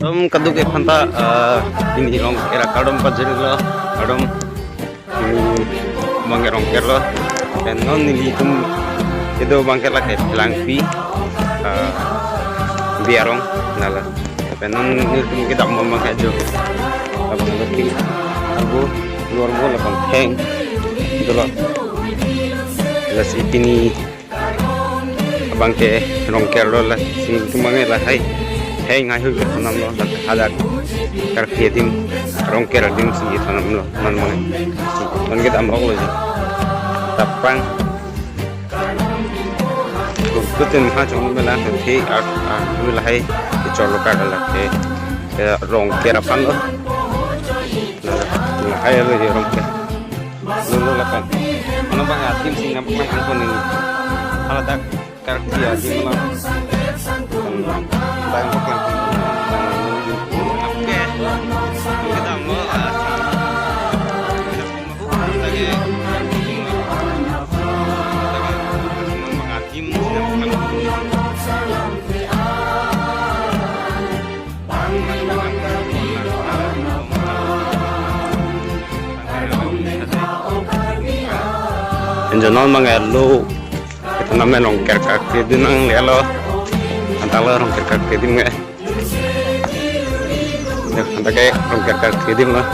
kaduk phanta ini rong era kadom pajero kadom mangerong kerlo dan non ini tum itu bangkerla ke langpi biarong nala dan non ini tum kita memang aja abang lagi aku luar bola bang heng itu loh las ini abang ke rong kerlo lah sing tumangnya lah hai hey ngai hu ke tanam lo dan ada kar khietim rong ker dim si tanam lo man man man kita amrok lo ji tapang kutin ha jong mela the a lu la hai ke cholo ka la ke rong ker pan lo la hai lo ji rong ker lu la kan mana bang atim sing ngam kan kon ni ala dak kar khia dim lo bang bukan oke kita mau lagi mengatim enjonon mangelo kita namanya longker kaki dinang lelo antara orang kerja kedim nggak? Ya, antara kayak orang kerja kedim lah.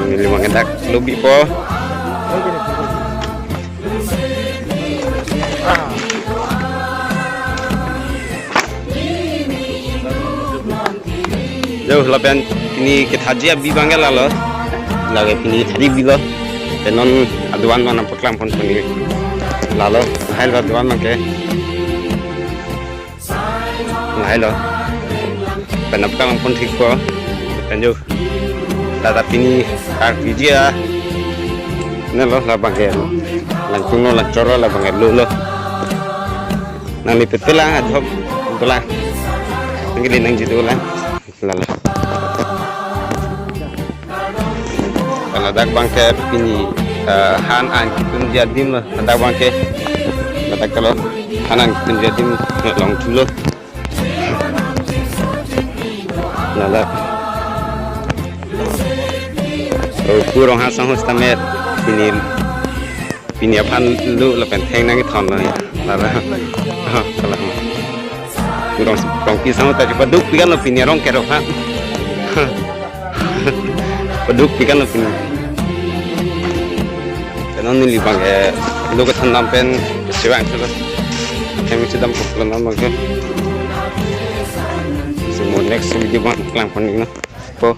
Ini lima ngedak lebih po. Jauh lebihan ini kita haji abi bangga lah, lagi ini haji bilo. Tenon aduan mana peklam pun ini. Lalu hal aduan mana hai lo penapkan pun ঠিক po kanjo tata pini kar dia ne lo la bangel lang kuno lang choro la bangel lo nang ni petela adhop dola ngili nang jitu la lala ala dak bangke pini han an kitun jadim la dak bangke dak kalau hanan kitun jadim long chulo nala kurang hasang hostamer pini apan lu lepen heng nang thon la nala salah kurang pangki sang ta paduk pikan lo pini rong kero ha paduk pikan lo pini kanon ni libang lu ka thandam pen sewang thlo kami sedam poklan mag next video bang lang panig na po